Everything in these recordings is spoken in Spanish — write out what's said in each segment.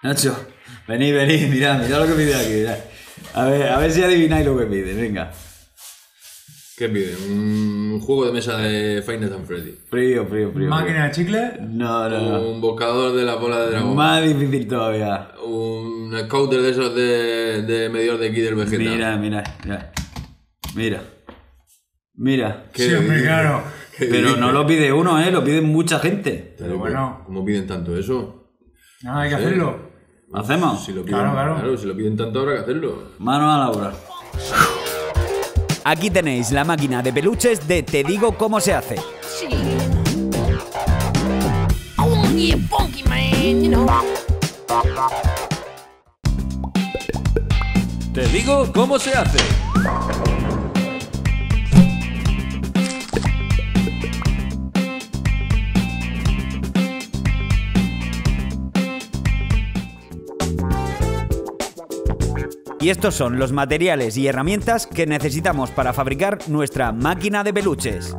Nacho, venid, mirad lo que pide aquí, mirad. A ver si adivináis lo que pide, venga. ¿Qué pide? Un juego de mesa de Five Nights at Freddy. Frío. ¿Máquina de chicle? No. Un buscador de la bola de dragón. Más difícil todavía. Un scouter de esos de medidor de ki del Vegeta. Mira. Sí, hombre, claro. Pero no lo pide uno, lo piden mucha gente. Pero bueno. ¿Cómo piden tanto eso? No, hay que hacerlo. ¿Hacemos? Si lo piden, Claro. Si lo piden tanto habrá que hacerlo. Mano a la obra. Aquí tenéis la máquina de peluches de Te digo cómo se hace. Te digo cómo se hace. Y estos son los materiales y herramientas que necesitamos para fabricar nuestra máquina de peluches.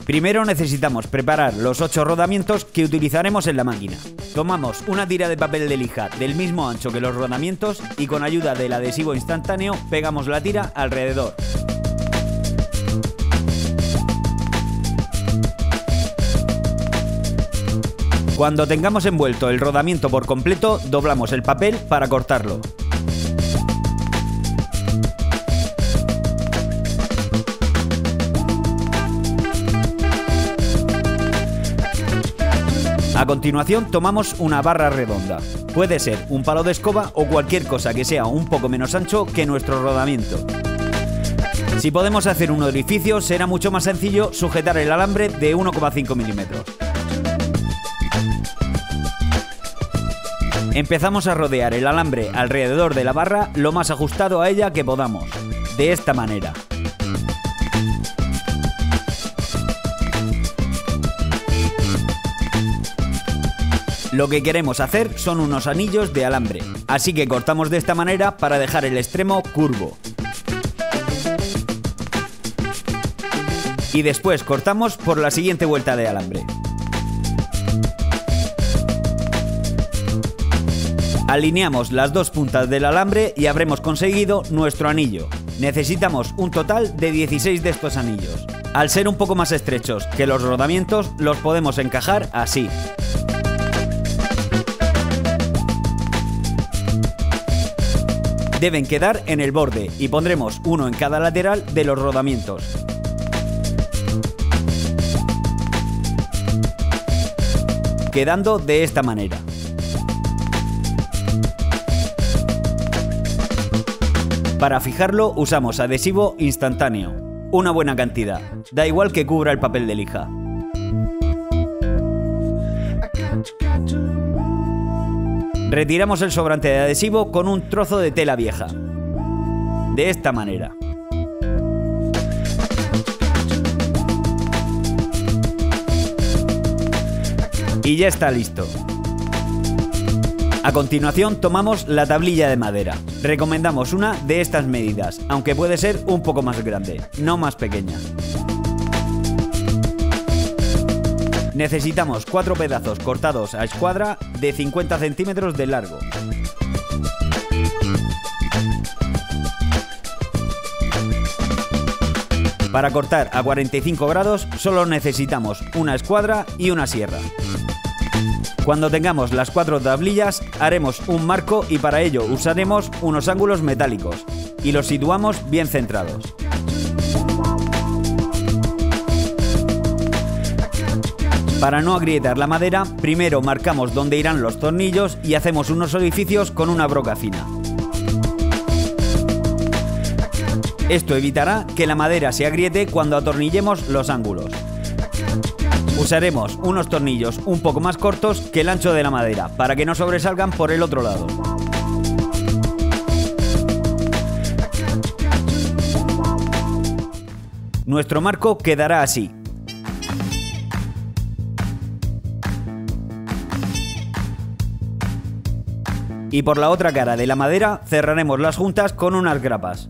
Primero necesitamos preparar los 8 rodamientos que utilizaremos en la máquina. Tomamos una tira de papel de lija del mismo ancho que los rodamientos y con ayuda del adhesivo instantáneo pegamos la tira alrededor. Cuando tengamos envuelto el rodamiento por completo, doblamos el papel para cortarlo. A continuación tomamos una barra redonda. Puede ser un palo de escoba o cualquier cosa que sea un poco menos ancho que nuestro rodamiento. Si podemos hacer un orificio, será mucho más sencillo sujetar el alambre de 1,5 milímetros. Empezamos a rodear el alambre alrededor de la barra lo más ajustado a ella que podamos, de esta manera. Lo que queremos hacer son unos anillos de alambre, así que cortamos de esta manera para dejar el extremo curvo. Y después cortamos por la siguiente vuelta de alambre. Alineamos las dos puntas del alambre y habremos conseguido nuestro anillo. Necesitamos un total de 16 de estos anillos. Al ser un poco más estrechos que los rodamientos, los podemos encajar así. Deben quedar en el borde y pondremos uno en cada lateral de los rodamientos. Quedando de esta manera. Para fijarlo usamos adhesivo instantáneo, una buena cantidad, da igual que cubra el papel de lija. Retiramos el sobrante de adhesivo con un trozo de tela vieja, de esta manera. Y ya está listo. A continuación tomamos la tablilla de madera. Recomendamos una de estas medidas, aunque puede ser un poco más grande, no más pequeña. Necesitamos 4 pedazos cortados a escuadra de 50 centímetros de largo. Para cortar a 45 grados solo necesitamos una escuadra y una sierra. Cuando tengamos las 4 tablillas haremos un marco y para ello usaremos unos ángulos metálicos y los situamos bien centrados. Para no agrietar la madera, primero marcamos dónde irán los tornillos y hacemos unos orificios con una broca fina. Esto evitará que la madera se agriete cuando atornillemos los ángulos. Usaremos unos tornillos un poco más cortos que el ancho de la madera para que no sobresalgan por el otro lado. Nuestro marco quedará así. Y por la otra cara de la madera cerraremos las juntas con unas grapas.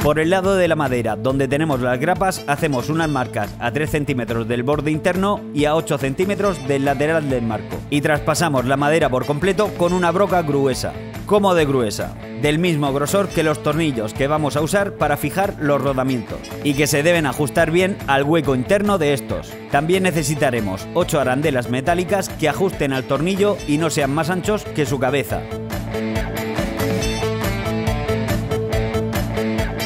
Por el lado de la madera, donde tenemos las grapas, hacemos unas marcas a 3 centímetros del borde interno y a 8 centímetros del lateral del marco. Y traspasamos la madera por completo con una broca gruesa. ¿Cómo de gruesa? Del mismo grosor que los tornillos que vamos a usar para fijar los rodamientos, y que se deben ajustar bien al hueco interno de estos. También necesitaremos 8 arandelas metálicas que ajusten al tornillo y no sean más anchos que su cabeza.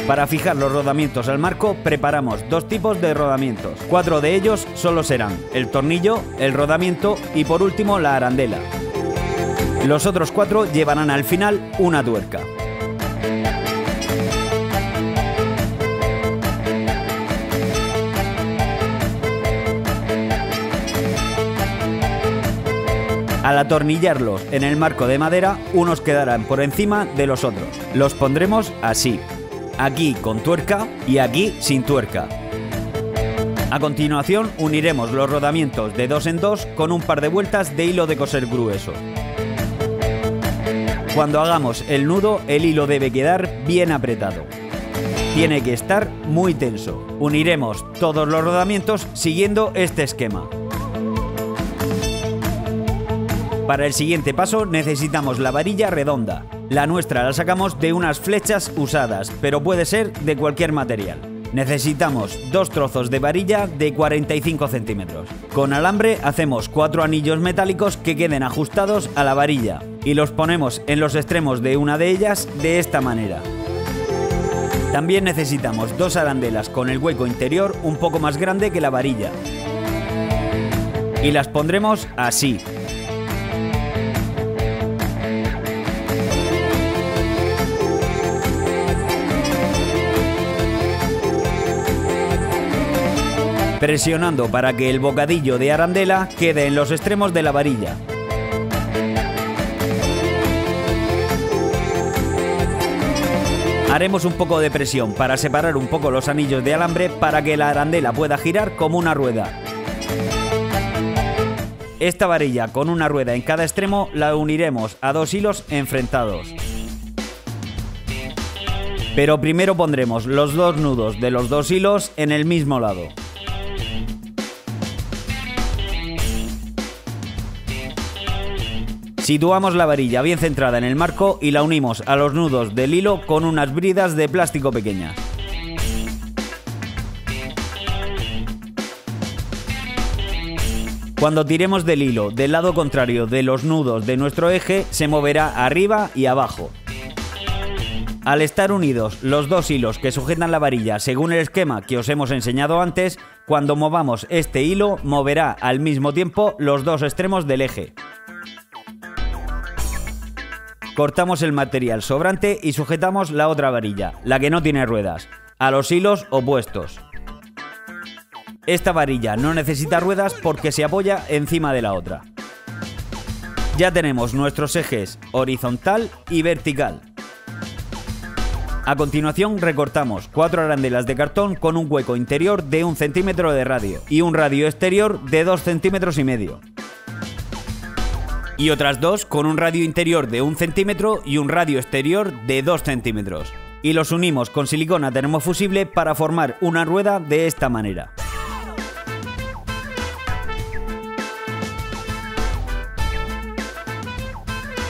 Para fijar los rodamientos al marco preparamos 2 tipos de rodamientos. 4 de ellos solo serán el tornillo, el rodamiento y por último la arandela. Los otros 4 llevarán al final una tuerca. Al atornillarlos en el marco de madera, unos quedarán por encima de los otros. Los pondremos así. Aquí con tuerca y aquí sin tuerca. A continuación uniremos los rodamientos de 2 en 2 con un par de vueltas de hilo de coser grueso. Cuando hagamos el nudo, el hilo debe quedar bien apretado. Tiene que estar muy tenso. Uniremos todos los rodamientos siguiendo este esquema. Para el siguiente paso necesitamos la varilla redonda. La nuestra la sacamos de unas flechas usadas, pero puede ser de cualquier material. Necesitamos 2 trozos de varilla de 45 centímetros. Con alambre hacemos 4 anillos metálicos que queden ajustados a la varilla y los ponemos en los extremos de una de ellas de esta manera. También necesitamos 2 arandelas con el hueco interior un poco más grande que la varilla. Y las pondremos así. Presionando para que el bocadillo de arandela quede en los extremos de la varilla. Haremos un poco de presión para separar un poco los anillos de alambre para que la arandela pueda girar como una rueda. Esta varilla con una rueda en cada extremo la uniremos a 2 hilos enfrentados. Pero primero pondremos los 2 nudos de los 2 hilos en el mismo lado. Situamos la varilla bien centrada en el marco y la unimos a los nudos del hilo con unas bridas de plástico pequeñas. Cuando tiremos del hilo del lado contrario de los nudos de nuestro eje, se moverá arriba y abajo. Al estar unidos los 2 hilos que sujetan la varilla según el esquema que os hemos enseñado antes, cuando movamos este hilo, moverá al mismo tiempo los 2 extremos del eje. Cortamos el material sobrante y sujetamos la otra varilla, la que no tiene ruedas, a los hilos opuestos. Esta varilla no necesita ruedas porque se apoya encima de la otra. Ya tenemos nuestros ejes horizontal y vertical. A continuación recortamos 4 arandelas de cartón con un hueco interior de 1 centímetro de radio y un radio exterior de 2,5 centímetros. Y otras 2 con un radio interior de 1 centímetro y un radio exterior de 2 centímetros. Y los unimos con silicona termofusible para formar una rueda de esta manera.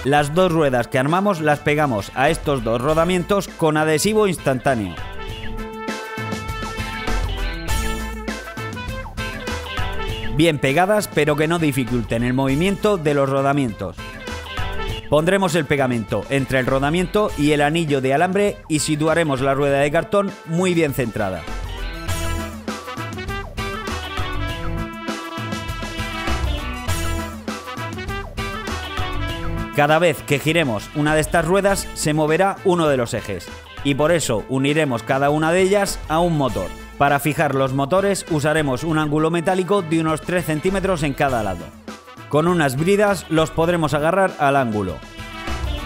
Las 2 ruedas que armamos las pegamos a estos 2 rodamientos con adhesivo instantáneo. Bien pegadas, pero que no dificulten el movimiento de los rodamientos. Pondremos el pegamento entre el rodamiento y el anillo de alambre y situaremos la rueda de cartón muy bien centrada. Cada vez que giremos una de estas ruedas se moverá uno de los ejes y por eso uniremos cada una de ellas a un motor. Para fijar los motores usaremos un ángulo metálico de unos 3 centímetros en cada lado. Con unas bridas los podremos agarrar al ángulo.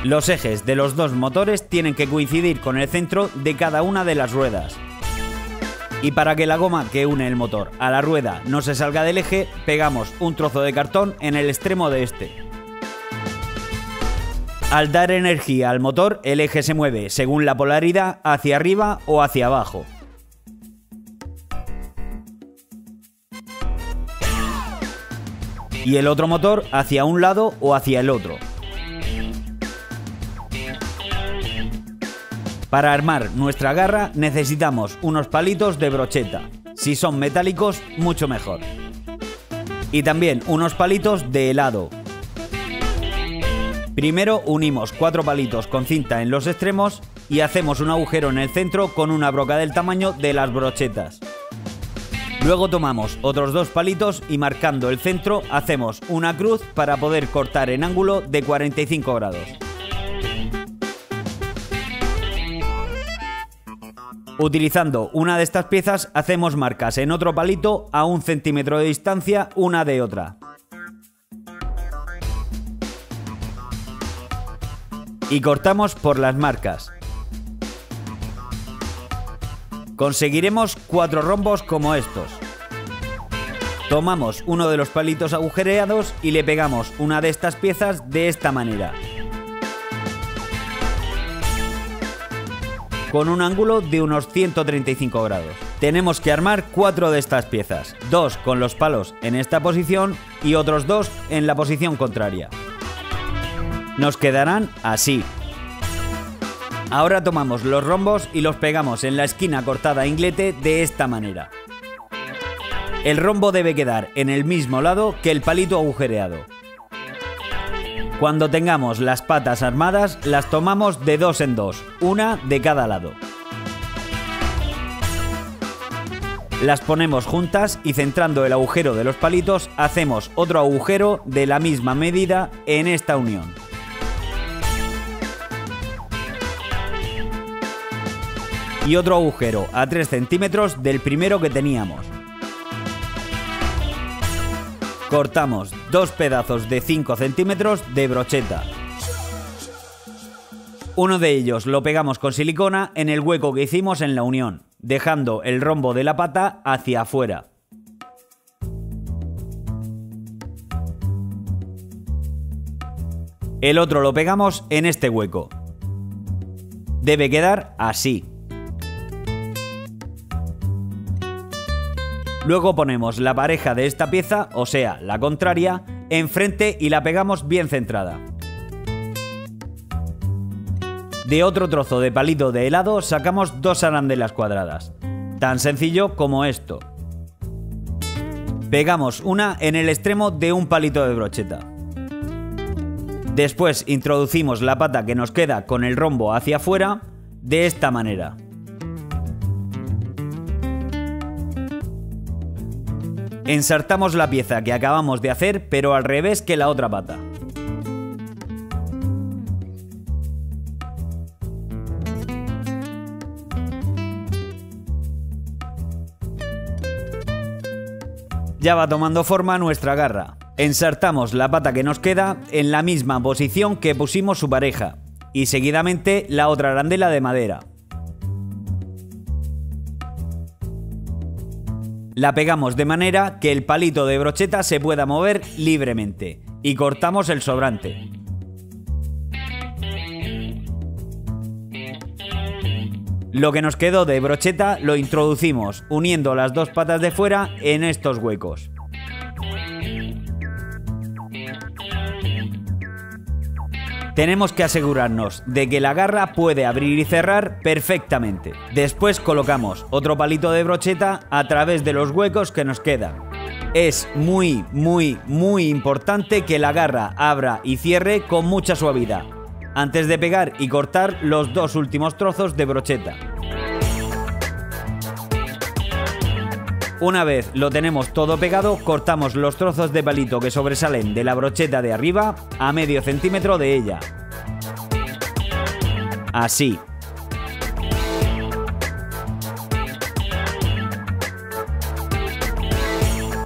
Los ejes de los dos motores tienen que coincidir con el centro de cada una de las ruedas. Y para que la goma que une el motor a la rueda no se salga del eje, pegamos un trozo de cartón en el extremo de este. Al dar energía al motor, el eje se mueve según la polaridad hacia arriba o hacia abajo. Y el otro motor hacia un lado o hacia el otro. Para armar nuestra garra necesitamos unos palitos de brocheta. Si son metálicos, mucho mejor. Y también unos palitos de helado. Primero unimos 4 palitos con cinta en los extremos y hacemos un agujero en el centro con una broca del tamaño de las brochetas. Luego tomamos otros 2 palitos y marcando el centro hacemos una cruz para poder cortar en ángulo de 45 grados. Utilizando una de estas piezas hacemos marcas en otro palito a 1 centímetro de distancia una de otra. Y cortamos por las marcas. Conseguiremos 4 rombos como estos. Tomamos uno de los palitos agujereados y le pegamos una de estas piezas de esta manera, con un ángulo de unos 135 grados. Tenemos que armar 4 de estas piezas, 2 con los palos en esta posición y otros 2 en la posición contraria. Nos quedarán así. Ahora tomamos los rombos y los pegamos en la esquina cortada a inglete de esta manera. El rombo debe quedar en el mismo lado que el palito agujereado. Cuando tengamos las patas armadas, las tomamos de 2 en 2, una de cada lado. Las ponemos juntas y centrando el agujero de los palitos, hacemos otro agujero de la misma medida en esta unión. Y otro agujero a 3 centímetros del primero que teníamos. Cortamos 2 pedazos de 5 centímetros de brocheta. Uno de ellos lo pegamos con silicona en el hueco que hicimos en la unión, dejando el rombo de la pata hacia afuera. El otro lo pegamos en este hueco. Debe quedar así. Luego ponemos la pareja de esta pieza, o sea, la contraria, enfrente y la pegamos bien centrada. De otro trozo de palito de helado sacamos 2 arandelas cuadradas. Tan sencillo como esto. Pegamos una en el extremo de un palito de brocheta. Después introducimos la pata que nos queda con el rombo hacia afuera, de esta manera. Ensartamos la pieza que acabamos de hacer, pero al revés que la otra pata. Ya va tomando forma nuestra garra. Ensartamos la pata que nos queda en la misma posición que pusimos su pareja y seguidamente la otra arandela de madera. La pegamos de manera que el palito de brocheta se pueda mover libremente y cortamos el sobrante. Lo que nos quedó de brocheta lo introducimos uniendo las 2 patas de fuera en estos huecos. Tenemos que asegurarnos de que la garra puede abrir y cerrar perfectamente. Después colocamos otro palito de brocheta a través de los huecos que nos quedan. Es muy importante que la garra abra y cierre con mucha suavidad, antes de pegar y cortar los 2 últimos trozos de brocheta. Una vez lo tenemos todo pegado, cortamos los trozos de palito que sobresalen de la brocheta de arriba a medio centímetro de ella. Así.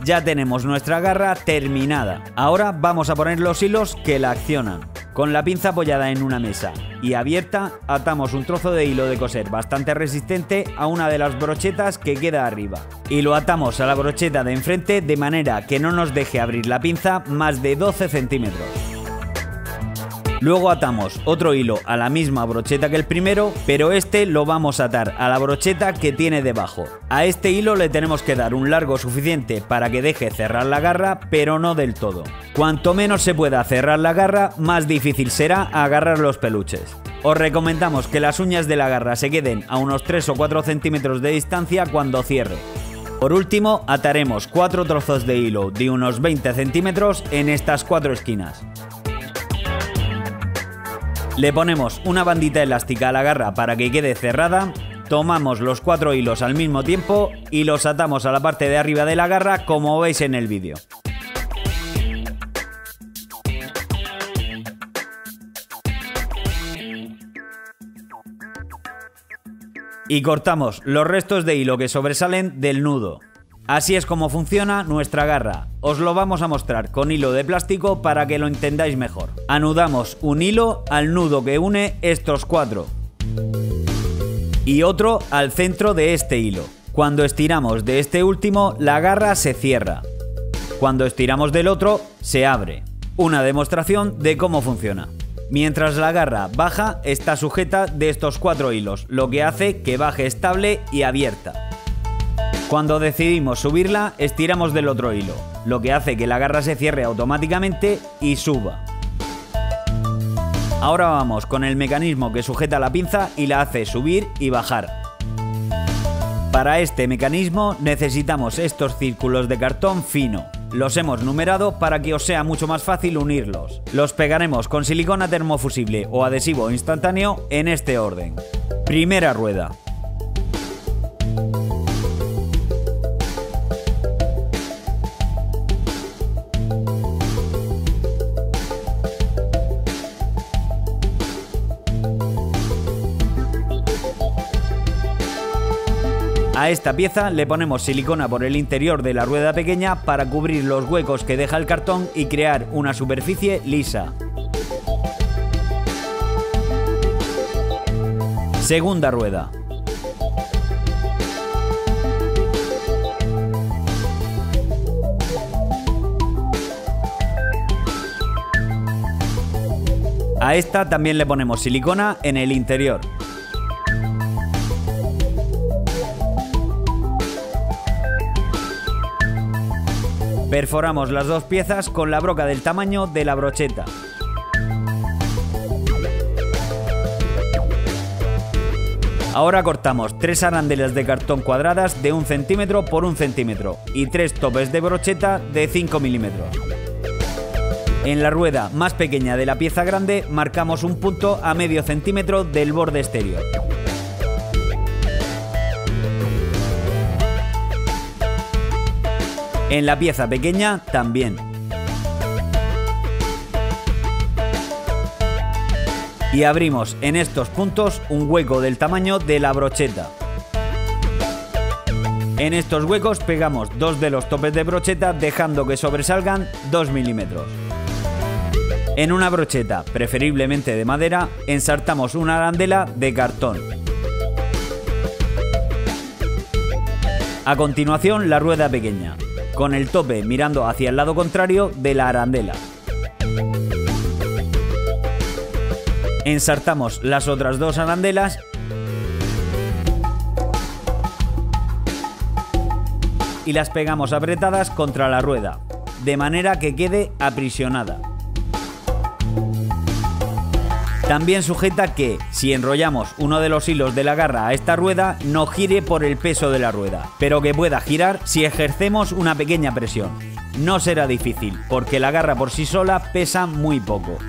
Ya tenemos nuestra garra terminada. Ahora vamos a poner los hilos que la accionan. Con la pinza apoyada en una mesa y abierta, atamos un trozo de hilo de coser bastante resistente a una de las brochetas que queda arriba. Y lo atamos a la brocheta de enfrente de manera que no nos deje abrir la pinza más de 12 centímetros. Luego atamos otro hilo a la misma brocheta que el primero, pero este lo vamos a atar a la brocheta que tiene debajo. A este hilo le tenemos que dar un largo suficiente para que deje cerrar la garra, pero no del todo. Cuanto menos se pueda cerrar la garra, más difícil será agarrar los peluches. Os recomendamos que las uñas de la garra se queden a unos 3 o 4 centímetros de distancia cuando cierre. Por último, ataremos 4 trozos de hilo de unos 20 centímetros en estas 4 esquinas. Le ponemos una bandita elástica a la garra para que quede cerrada, tomamos los 4 hilos al mismo tiempo y los atamos a la parte de arriba de la garra como veis en el vídeo. Y cortamos los restos de hilo que sobresalen del nudo. Así es como funciona nuestra garra. Os lo vamos a mostrar con hilo de plástico para que lo entendáis mejor. Anudamos un hilo al nudo que une estos 4 y otro al centro de este hilo. Cuando estiramos de este último, la garra se cierra. Cuando estiramos del otro, se abre. Una demostración de cómo funciona. Mientras la garra baja, está sujeta de estos 4 hilos, lo que hace que baje estable y abierta. Cuando decidimos subirla, estiramos del otro hilo, lo que hace que la garra se cierre automáticamente y suba. Ahora vamos con el mecanismo que sujeta la pinza y la hace subir y bajar. Para este mecanismo necesitamos estos círculos de cartón fino. Los hemos numerado para que os sea mucho más fácil unirlos. Los pegaremos con silicona termofusible o adhesivo instantáneo en este orden. Primera rueda. A esta pieza le ponemos silicona por el interior de la rueda pequeña para cubrir los huecos que deja el cartón y crear una superficie lisa. Segunda rueda. A esta también le ponemos silicona en el interior. Perforamos las dos piezas con la broca del tamaño de la brocheta. Ahora cortamos 3 arandelas de cartón cuadradas de 1 centímetro por 1 centímetro y 3 topes de brocheta de 5 milímetros. En la rueda más pequeña de la pieza grande marcamos un punto a medio centímetro del borde exterior. En la pieza pequeña también. Y abrimos en estos puntos un hueco del tamaño de la brocheta. En estos huecos pegamos 2 de los topes de brocheta dejando que sobresalgan 2 milímetros. En una brocheta, preferiblemente de madera, ensartamos una arandela de cartón. A continuación, la rueda pequeña, con el tope mirando hacia el lado contrario de la arandela. Ensartamos las otras 2 arandelas y las pegamos apretadas contra la rueda, de manera que quede aprisionada. También sujeta que, si enrollamos uno de los hilos de la garra a esta rueda, no gire por el peso de la rueda, pero que pueda girar si ejercemos una pequeña presión. No será difícil, porque la garra por sí sola pesa muy poco.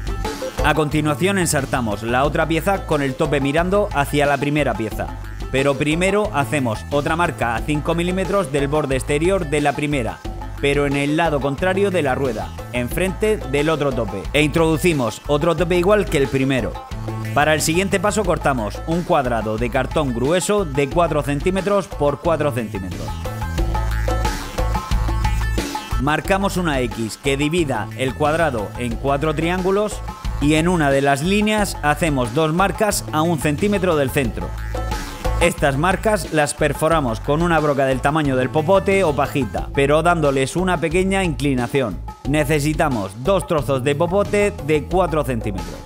A continuación ensartamos la otra pieza con el tope mirando hacia la primera pieza. pero primero hacemos otra marca a 5 milímetros del borde exterior de la primera, pero en el lado contrario de la rueda, enfrente del otro tope, e introducimos otro tope igual que el primero. Para el siguiente paso cortamos un cuadrado de cartón grueso de 4 centímetros por 4 centímetros. Marcamos una X que divida el cuadrado en 4 triángulos y en una de las líneas hacemos 2 marcas a 1 centímetro del centro. Estas marcas las perforamos con una broca del tamaño del popote o pajita, pero dándoles una pequeña inclinación. Necesitamos 2 trozos de popote de 4 centímetros.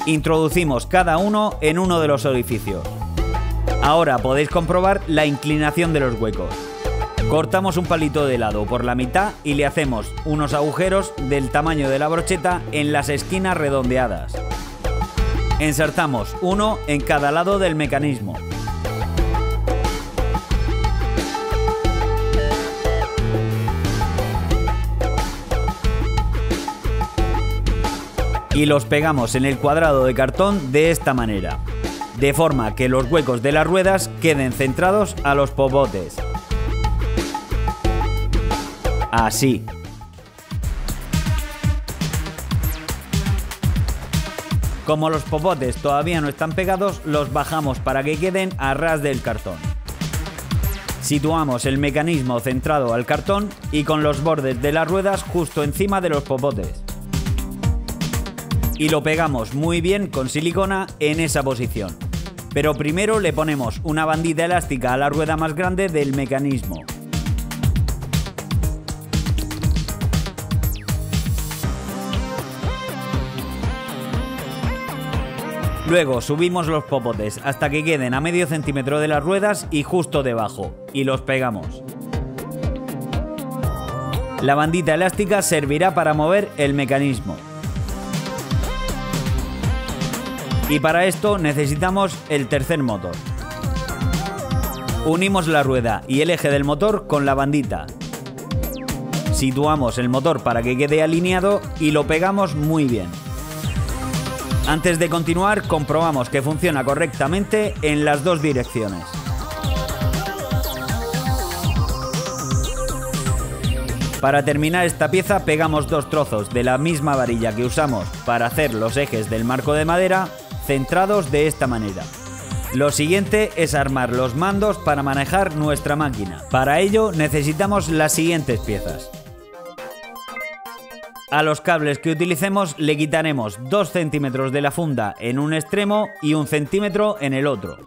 Introducimos cada uno en uno de los orificios. Ahora podéis comprobar la inclinación de los huecos. Cortamos un palito de helado por la mitad y le hacemos unos agujeros del tamaño de la brocheta en las esquinas redondeadas. Insertamos uno en cada lado del mecanismo. Y los pegamos en el cuadrado de cartón de esta manera, de forma que los huecos de las ruedas queden centrados a los popotes. Así. Como los popotes todavía no están pegados, los bajamos para que queden a ras del cartón. Situamos el mecanismo centrado al cartón y con los bordes de las ruedas justo encima de los popotes. Y lo pegamos muy bien con silicona en esa posición. Pero primero le ponemos una bandita elástica a la rueda más grande del mecanismo. Luego subimos los popotes hasta que queden a medio centímetro de las ruedas y justo debajo, y los pegamos. La bandita elástica servirá para mover el mecanismo. Y para esto necesitamos el tercer motor. Unimos la rueda y el eje del motor con la bandita. Situamos el motor para que quede alineado y lo pegamos muy bien. Antes de continuar, comprobamos que funciona correctamente en las dos direcciones. Para terminar esta pieza pegamos 2 trozos de la misma varilla que usamos para hacer los ejes del marco de madera, centrados de esta manera. Lo siguiente es armar los mandos para manejar nuestra máquina. Para ello necesitamos las siguientes piezas. A los cables que utilicemos le quitaremos 2 centímetros de la funda en un extremo y 1 centímetro en el otro.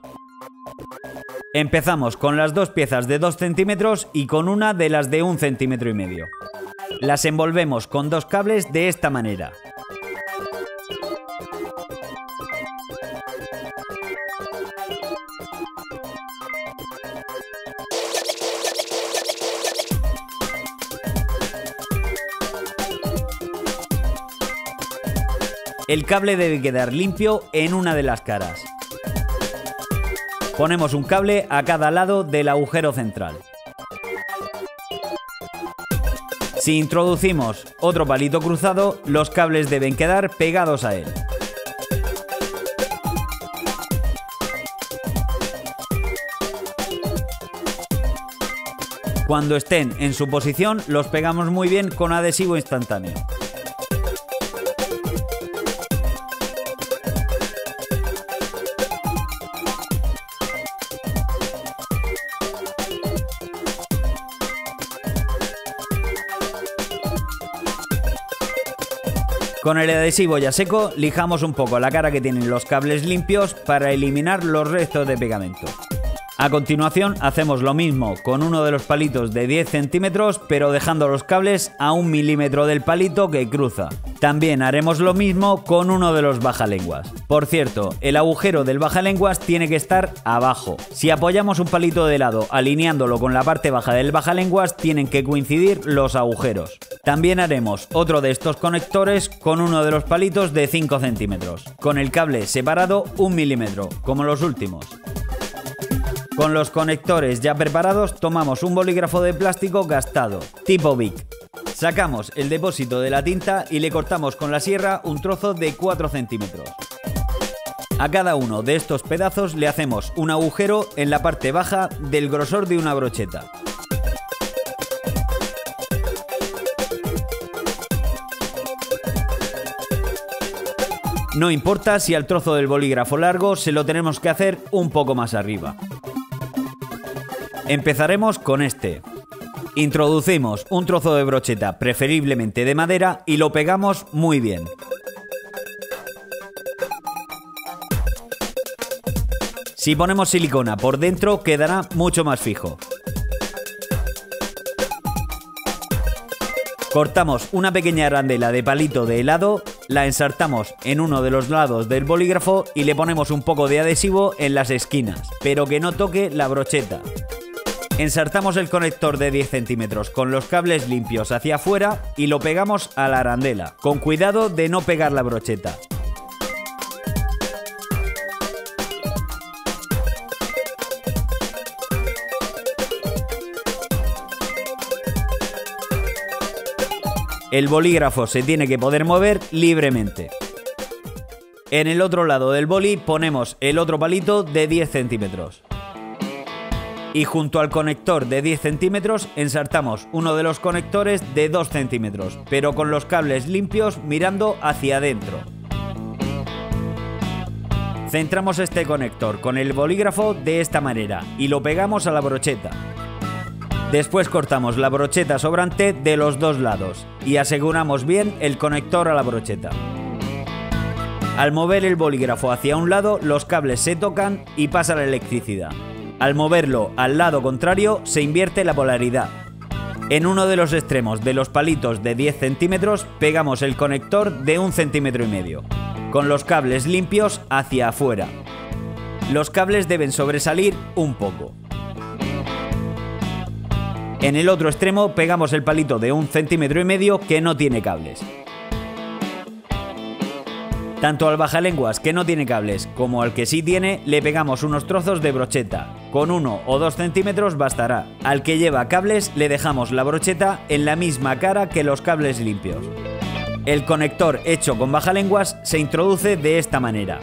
Empezamos con las 2 piezas de 2 centímetros y con una de las de 1,5 centímetros. Las envolvemos con 2 cables de esta manera. El cable debe quedar limpio en una de las caras. Ponemos un cable a cada lado del agujero central. Si introducimos otro palito cruzado, los cables deben quedar pegados a él. Cuando estén en su posición, los pegamos muy bien con adhesivo instantáneo. Con el adhesivo ya seco, lijamos un poco la cara que tienen los cables limpios para eliminar los restos de pegamento. A continuación hacemos lo mismo con uno de los palitos de 10 centímetros, pero dejando los cables a 1 milímetro del palito que cruza. También haremos lo mismo con uno de los bajalenguas. Por cierto, el agujero del bajalenguas tiene que estar abajo. Si apoyamos un palito de helado alineándolo con la parte baja del bajalenguas, tienen que coincidir los agujeros. También haremos otro de estos conectores con uno de los palitos de 5 centímetros, con el cable separado 1 milímetro, como los últimos. Con los conectores ya preparados, tomamos un bolígrafo de plástico gastado, tipo Bic. Sacamos el depósito de la tinta y le cortamos con la sierra un trozo de 4 centímetros. A cada uno de estos pedazos le hacemos un agujero en la parte baja del grosor de una brocheta. No importa si al trozo del bolígrafo largo se lo tenemos que hacer un poco más arriba. Empezaremos con este. Introducimos un trozo de brocheta, preferiblemente de madera, y lo pegamos muy bien. Si ponemos silicona por dentro quedará mucho más fijo. Cortamos una pequeña arandela de palito de helado, la ensartamos en uno de los lados del bolígrafo y le ponemos un poco de adhesivo en las esquinas, pero que no toque la brocheta. Ensartamos el conector de 10 centímetros con los cables limpios hacia afuera y lo pegamos a la arandela, con cuidado de no pegar la brocheta. El bolígrafo se tiene que poder mover libremente. En el otro lado del boli ponemos el otro palito de 10 centímetros. Y junto al conector de 10 centímetros ensartamos uno de los conectores de 2 centímetros, pero con los cables limpios mirando hacia adentro. Centramos este conector con el bolígrafo de esta manera y lo pegamos a la brocheta. Después cortamos la brocheta sobrante de los dos lados y aseguramos bien el conector a la brocheta. Al mover el bolígrafo hacia un lado, los cables se tocan y pasa la electricidad. Al moverlo al lado contrario, se invierte la polaridad. En uno de los extremos de los palitos de 10 centímetros pegamos el conector de 1,5 centímetros, con los cables limpios hacia afuera. Los cables deben sobresalir un poco. En el otro extremo pegamos el palito de 1,5 centímetros que no tiene cables. Tanto al bajalenguas que no tiene cables como al que sí tiene le pegamos unos trozos de brocheta. Con 1 o 2 centímetros bastará. Al que lleva cables le dejamos la brocheta en la misma cara que los cables limpios. El conector hecho con bajalenguas se introduce de esta manera.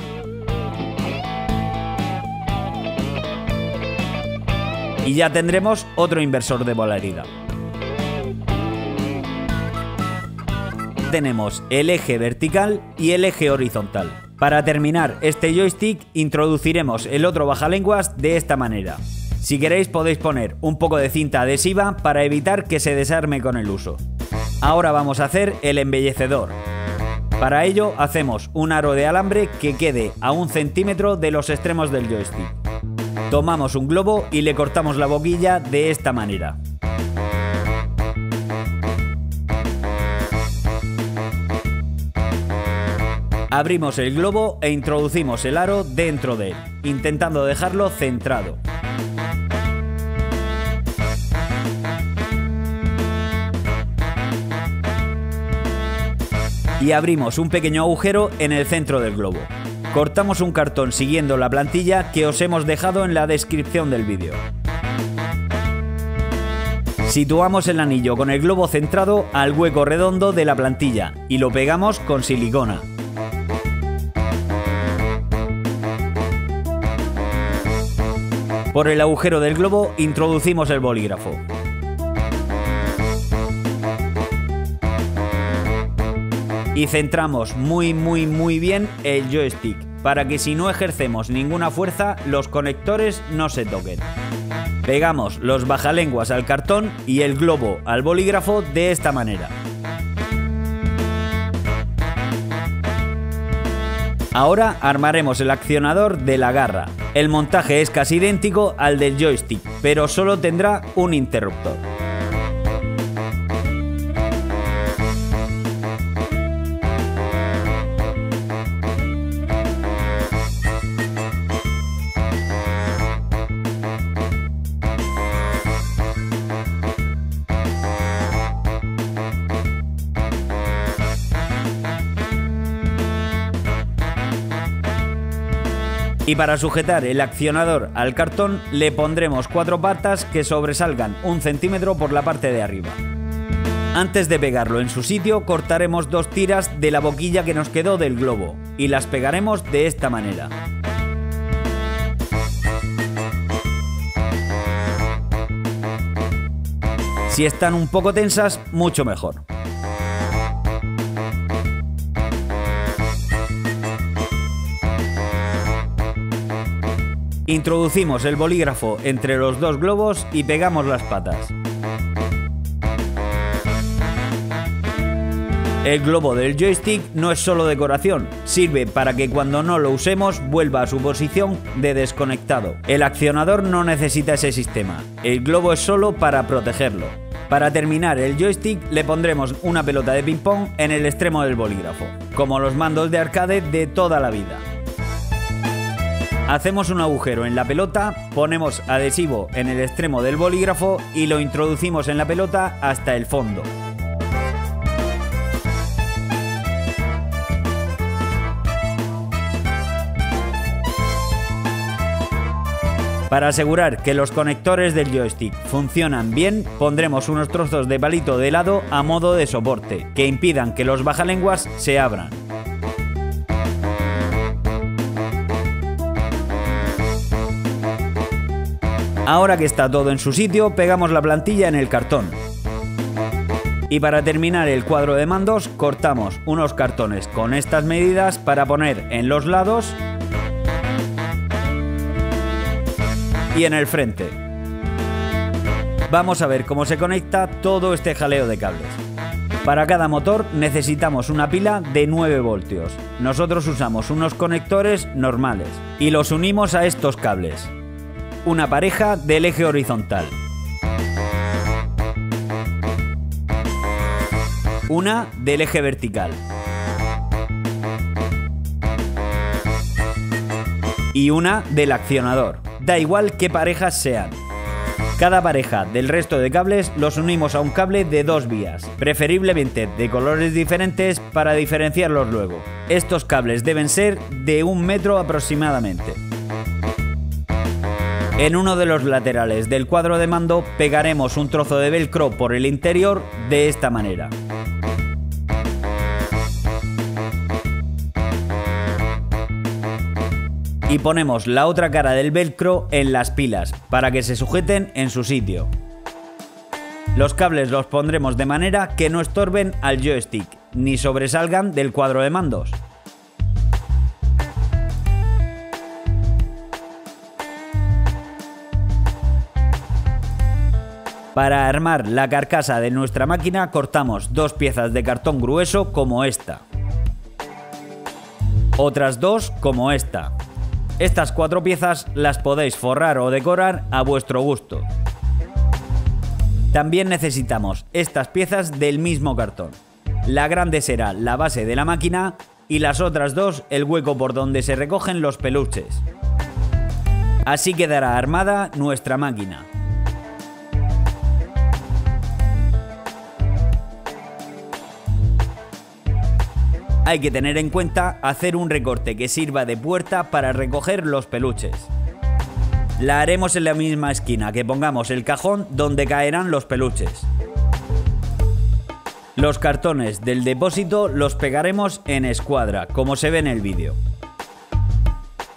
Y ya tendremos otro inversor de polaridad. Tenemos el eje vertical y el eje horizontal. Para terminar este joystick introduciremos el otro bajalenguas de esta manera. Si queréis podéis poner un poco de cinta adhesiva para evitar que se desarme con el uso. Ahora vamos a hacer el embellecedor. Para ello hacemos un aro de alambre que quede a 1 centímetro de los extremos del joystick. Tomamos un globo y le cortamos la boquilla de esta manera. Abrimos el globo e introducimos el aro dentro de él, intentando dejarlo centrado. Y abrimos un pequeño agujero en el centro del globo. Cortamos un cartón siguiendo la plantilla que os hemos dejado en la descripción del vídeo. Situamos el anillo con el globo centrado al hueco redondo de la plantilla y lo pegamos con silicona. Por el agujero del globo introducimos el bolígrafo. Y centramos muy bien el joystick, para que si no ejercemos ninguna fuerza, los conectores no se toquen. Pegamos los bajalenguas al cartón y el globo al bolígrafo de esta manera. Ahora armaremos el accionador de la garra. El montaje es casi idéntico al del joystick, pero solo tendrá un interruptor. Y para sujetar el accionador al cartón le pondremos 4 patas que sobresalgan 1 centímetro por la parte de arriba. Antes de pegarlo en su sitio cortaremos 2 tiras de la boquilla que nos quedó del globo y las pegaremos de esta manera. Si están un poco tensas, mucho mejor. Introducimos el bolígrafo entre los dos globos y pegamos las patas. El globo del joystick no es solo decoración, sirve para que cuando no lo usemos vuelva a su posición de desconectado. El accionador no necesita ese sistema, el globo es solo para protegerlo. Para terminar el joystick le pondremos una pelota de ping pong en el extremo del bolígrafo, como los mandos de arcade de toda la vida. Hacemos un agujero en la pelota, ponemos adhesivo en el extremo del bolígrafo y lo introducimos en la pelota hasta el fondo. Para asegurar que los conectores del joystick funcionan bien, pondremos unos trozos de palito de helado a modo de soporte, que impidan que los bajalenguas se abran. Ahora que está todo en su sitio, pegamos la plantilla en el cartón. Y para terminar el cuadro de mandos, cortamos unos cartones con estas medidas para poner en los lados y en el frente. Vamos a ver cómo se conecta todo este jaleo de cables. Para cada motor necesitamos una pila de 9 voltios. Nosotros usamos unos conectores normales y los unimos a estos cables. Una pareja del eje horizontal. Una del eje vertical. Y una del accionador. Da igual qué parejas sean. Cada pareja del resto de cables los unimos a un cable de 2 vías, preferiblemente de colores diferentes para diferenciarlos luego. Estos cables deben ser de 1 metro aproximadamente. En uno de los laterales del cuadro de mando pegaremos un trozo de velcro por el interior de esta manera. Y ponemos la otra cara del velcro en las pilas para que se sujeten en su sitio. Los cables los pondremos de manera que no estorben al joystick ni sobresalgan del cuadro de mandos. Para armar la carcasa de nuestra máquina cortamos 2 piezas de cartón grueso como esta. Otras 2 como esta. Estas 4 piezas las podéis forrar o decorar a vuestro gusto. También necesitamos estas piezas del mismo cartón. La grande será la base de la máquina y las otras 2 el hueco por donde se recogen los peluches. Así quedará armada nuestra máquina. Hay que tener en cuenta hacer un recorte que sirva de puerta para recoger los peluches. La haremos en la misma esquina que pongamos el cajón donde caerán los peluches. Los cartones del depósito los pegaremos en escuadra, como se ve en el vídeo.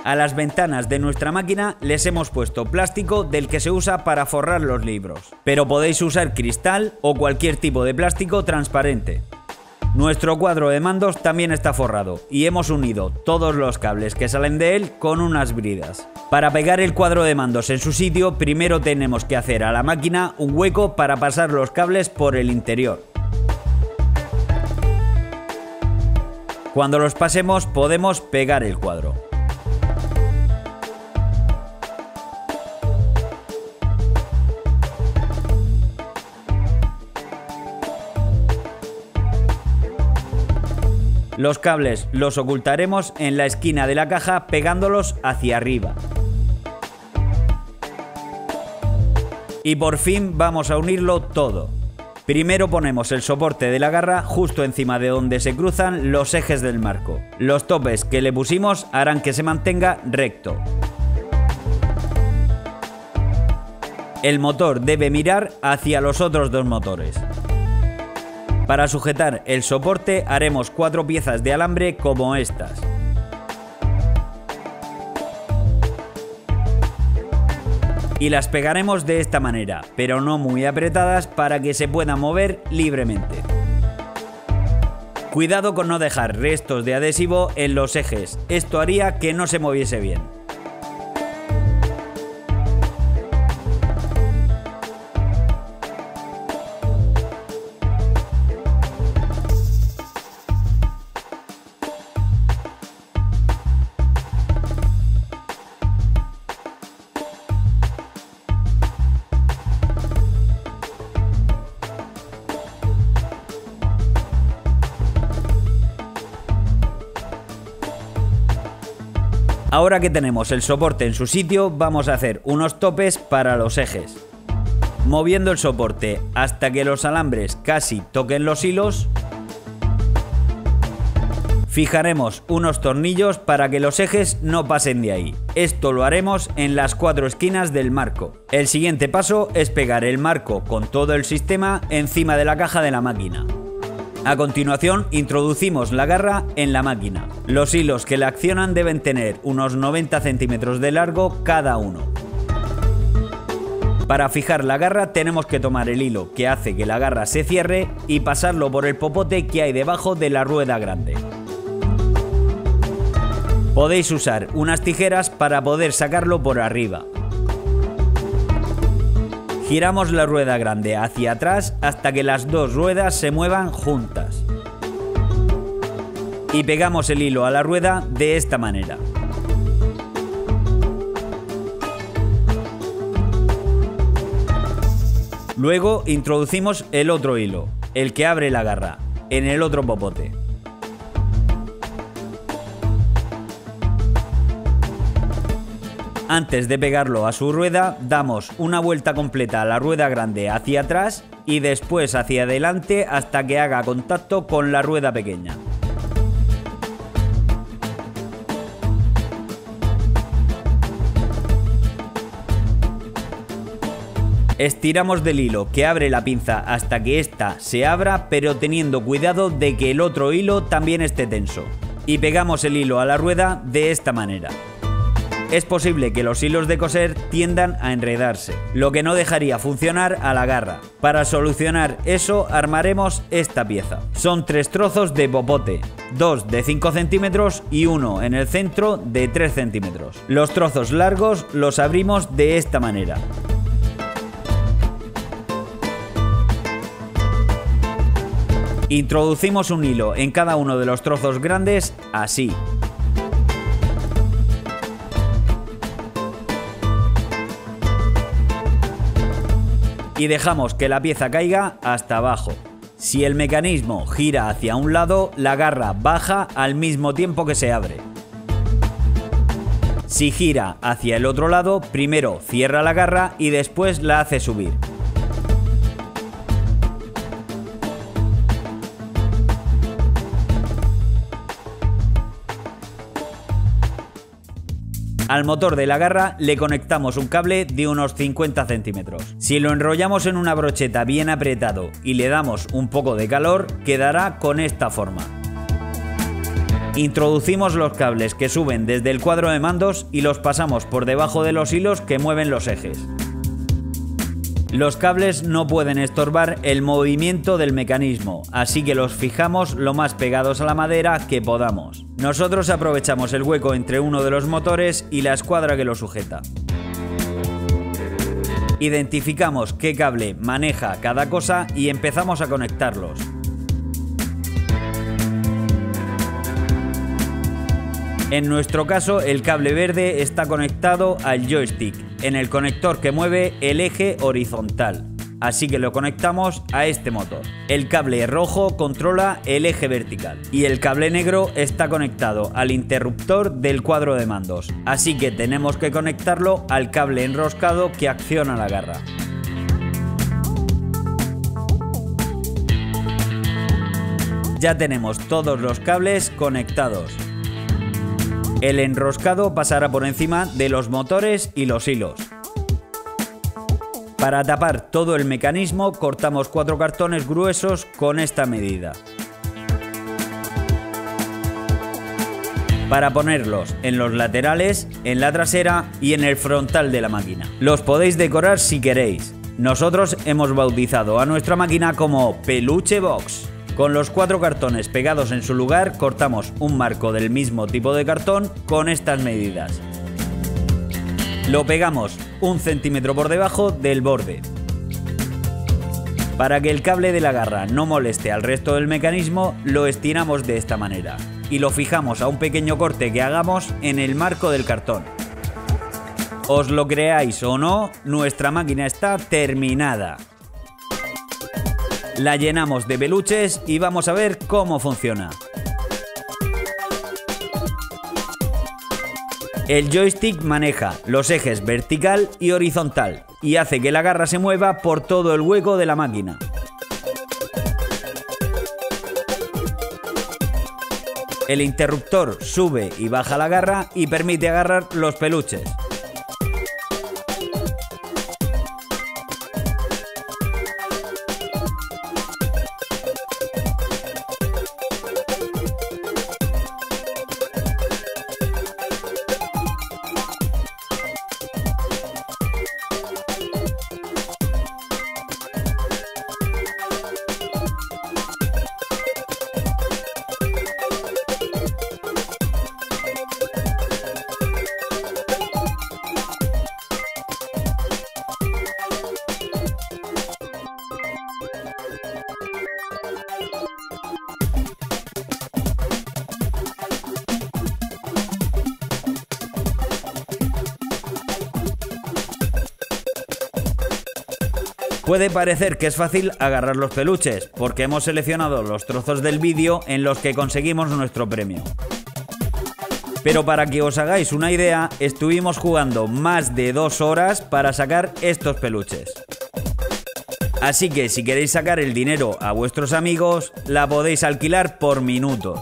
A las ventanas de nuestra máquina les hemos puesto plástico del que se usa para forrar los libros, pero podéis usar cristal o cualquier tipo de plástico transparente. Nuestro cuadro de mandos también está forrado y hemos unido todos los cables que salen de él con unas bridas. Para pegar el cuadro de mandos en su sitio, primero tenemos que hacer a la máquina un hueco para pasar los cables por el interior. Cuando los pasemos podemos pegar el cuadro. Los cables los ocultaremos en la esquina de la caja pegándolos hacia arriba. Y por fin vamos a unirlo todo. Primero ponemos el soporte de la garra justo encima de donde se cruzan los ejes del marco. Los topes que le pusimos harán que se mantenga recto. El motor debe mirar hacia los otros 2 motores. Para sujetar el soporte haremos 4 piezas de alambre como estas. Y las pegaremos de esta manera, pero no muy apretadas para que se puedan mover libremente. Cuidado con no dejar restos de adhesivo en los ejes, esto haría que no se moviese bien. Ahora que tenemos el soporte en su sitio, vamos a hacer unos topes para los ejes. Moviendo el soporte hasta que los alambres casi toquen los hilos, fijaremos unos tornillos para que los ejes no pasen de ahí. Esto lo haremos en las 4 esquinas del marco. El siguiente paso es pegar el marco con todo el sistema encima de la caja de la máquina. A continuación, introducimos la garra en la máquina. Los hilos que la accionan deben tener unos 90 centímetros de largo cada uno. Para fijar la garra tenemos que tomar el hilo que hace que la garra se cierre y pasarlo por el popote que hay debajo de la rueda grande. Podéis usar unas tijeras para poder sacarlo por arriba. Giramos la rueda grande hacia atrás hasta que las dos ruedas se muevan juntas. Y pegamos el hilo a la rueda de esta manera. Luego introducimos el otro hilo, el que abre la garra, en el otro popote. Antes de pegarlo a su rueda, damos una vuelta completa a la rueda grande hacia atrás y después hacia adelante hasta que haga contacto con la rueda pequeña. Estiramos del hilo que abre la pinza hasta que ésta se abra, pero teniendo cuidado de que el otro hilo también esté tenso. Y pegamos el hilo a la rueda de esta manera. Es posible que los hilos de coser tiendan a enredarse, lo que no dejaría funcionar a la garra. Para solucionar eso armaremos esta pieza. Son 3 trozos de popote, 2 de 5 centímetros y uno en el centro de 3 centímetros. Los trozos largos los abrimos de esta manera. Introducimos un hilo en cada uno de los trozos grandes, así. Y dejamos que la pieza caiga hasta abajo. Si el mecanismo gira hacia un lado, la garra baja al mismo tiempo que se abre. Si gira hacia el otro lado, primero cierra la garra y después la hace subir. Al motor de la garra le conectamos un cable de unos 50 centímetros. Si lo enrollamos en una brocheta bien apretado y le damos un poco de calor, quedará con esta forma. Introducimos los cables que suben desde el cuadro de mandos y los pasamos por debajo de los hilos que mueven los ejes. Los cables no pueden estorbar el movimiento del mecanismo, así que los fijamos lo más pegados a la madera que podamos. Nosotros aprovechamos el hueco entre uno de los motores y la escuadra que lo sujeta. Identificamos qué cable maneja cada cosa y empezamos a conectarlos. En nuestro caso, el cable verde está conectado al joystick, en el conector que mueve el eje horizontal, así que lo conectamos a este motor. El cable rojo controla el eje vertical y el cable negro está conectado al interruptor del cuadro de mandos, así que tenemos que conectarlo al cable enroscado que acciona la garra. Ya tenemos todos los cables conectados. El enroscado pasará por encima de los motores y los hilos. Para tapar todo el mecanismo cortamos 4 cartones gruesos con esta medida. para ponerlos en los laterales, en la trasera y en el frontal de la máquina. Los podéis decorar si queréis. Nosotros hemos bautizado a nuestra máquina como Peluche Box. Con los 4 cartones pegados en su lugar, cortamos un marco del mismo tipo de cartón con estas medidas. Lo pegamos 1 centímetro por debajo del borde. Para que el cable de la garra no moleste al resto del mecanismo, lo estiramos de esta manera y lo fijamos a un pequeño corte que hagamos en el marco del cartón. Os lo creáis o no, nuestra máquina está terminada. La llenamos de peluches y vamos a ver cómo funciona. El joystick maneja los ejes vertical y horizontal y hace que la garra se mueva por todo el hueco de la máquina. El interruptor sube y baja la garra y permite agarrar los peluches. Puede parecer que es fácil agarrar los peluches, porque hemos seleccionado los trozos del vídeo en los que conseguimos nuestro premio. Pero para que os hagáis una idea, estuvimos jugando más de 2 horas para sacar estos peluches. Así que si queréis sacar el dinero a vuestros amigos, la podéis alquilar por minutos.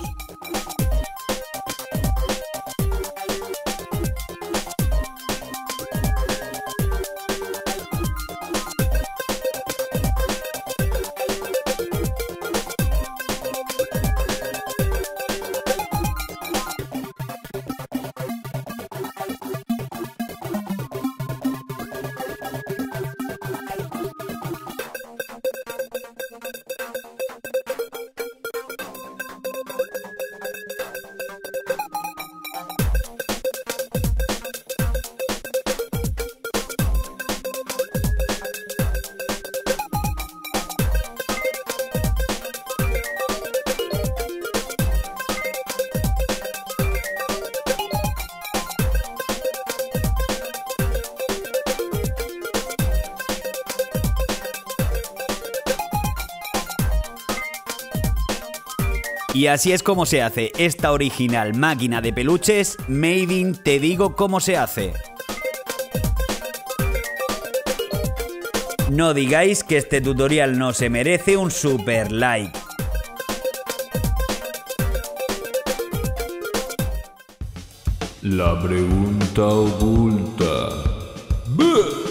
Y así es como se hace esta original máquina de peluches Made in Te Digo Cómo Se Hace. No digáis que este tutorial no se merece un super like. La pregunta oculta.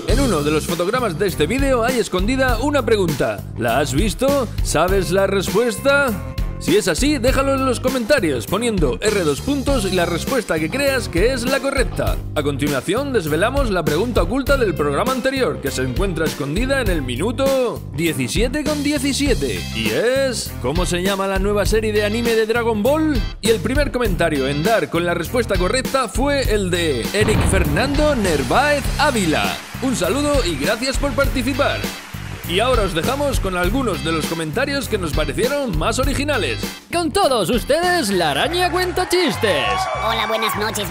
En uno de los fotogramas de este vídeo hay escondida una pregunta. ¿La has visto? ¿Sabes la respuesta? Si es así, déjalo en los comentarios poniendo R2 puntos y la respuesta que creas que es la correcta. A continuación desvelamos la pregunta oculta del programa anterior, que se encuentra escondida en el minuto 17,17. Y es... ¿cómo se llama la nueva serie de anime de Dragon Ball? Y el primer comentario en dar con la respuesta correcta fue el de Eric Fernando Nerváez Ávila. Un saludo y gracias por participar. Y ahora os dejamos con algunos de los comentarios que nos parecieron más originales. Con todos ustedes, la araña cuenta chistes. Hola, buenas noches,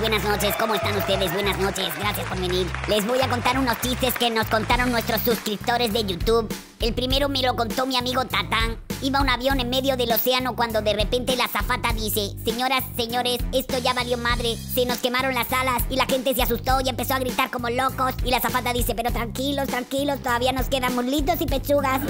¿cómo están ustedes? Buenas noches, gracias por venir. Les voy a contar unos chistes que nos contaron nuestros suscriptores de YouTube. El primero me lo contó mi amigo Tatán. Iba un avión en medio del océano cuando de repente la azafata dice: señoras, señores, esto ya valió madre, se nos quemaron las alas. Y la gente se asustó y empezó a gritar como locos. Y la azafata dice: pero tranquilos, tranquilos, todavía nos quedan muslitos y pechugas.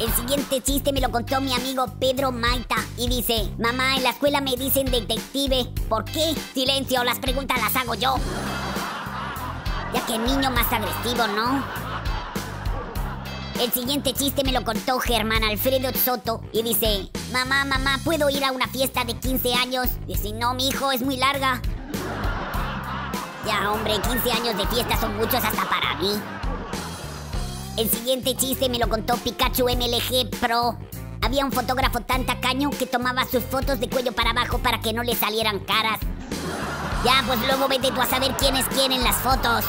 El siguiente chiste me lo contó mi amigo Pedro Maita y dice: mamá, en la escuela me dicen detective. ¿Por qué? Silencio, las preguntas las hago yo. Ya que niño más agresivo, ¿no? El siguiente chiste me lo contó Germán Alfredo Soto y dice: mamá, ¿puedo ir a una fiesta de 15 años? Dice: no, mi hijo, es muy larga. Ya, hombre, 15 años de fiesta son muchos hasta para mí. El siguiente chiste me lo contó Pikachu MLG Pro. Había un fotógrafo tan tacaño que tomaba sus fotos de cuello para abajo para que no le salieran caras. Ya, pues luego vete tú a saber quién es quién en las fotos.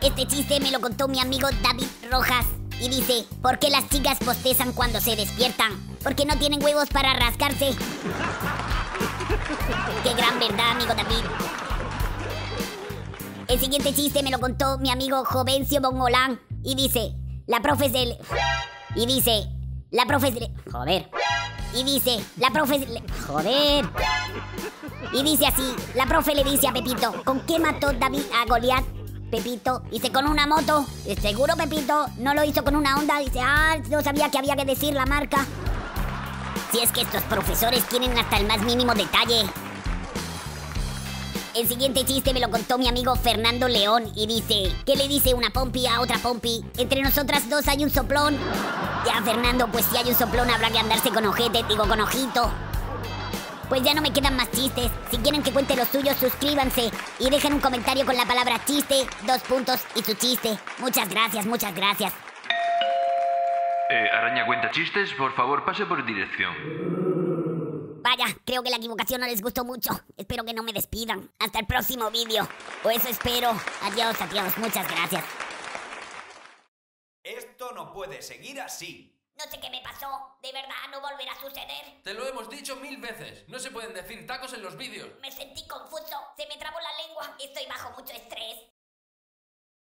Este chiste me lo contó mi amigo David Rojas y dice: ¿por qué las chicas bostezan cuando se despiertan? Porque no tienen huevos para rascarse. Qué gran verdad, amigo David. El siguiente chiste me lo contó mi amigo Jovencio Bongolán y dice: la profe es del... Y dice: la profe es del... Joder. Y dice: la profe es del... Joder. Y dice así: la profe le dice a Pepito: ¿con qué mató David a Goliat? Pepito dice: con una moto. ¿Seguro, Pepito? ¿No lo hizo con una Honda? Dice: no sabía que había que decir la marca. Si es que estos profesores tienen hasta el más mínimo detalle. El siguiente chiste me lo contó mi amigo Fernando León y dice: ¿qué le dice una pompi a otra pompi? Entre nosotras dos hay un soplón. Ya, Fernando, pues si hay un soplón habrá que andarse con ojete, digo con ojito. Pues ya no me quedan más chistes. Si quieren que cuente los suyos, suscríbanse y dejen un comentario con la palabra chiste, 2 puntos y su chiste. Muchas gracias, muchas gracias. Araña cuenta chistes, por favor pase por dirección. Vaya, creo que la equivocación no les gustó mucho. Espero que no me despidan. Hasta el próximo vídeo. O eso espero. Adiós, adiós. Muchas gracias. Esto no puede seguir así. No sé qué me pasó. De verdad, no volverá a suceder. Te lo hemos dicho 1000 veces. No se pueden decir tacos en los vídeos. Me sentí confuso. Se me trabó la lengua. Estoy bajo mucho estrés.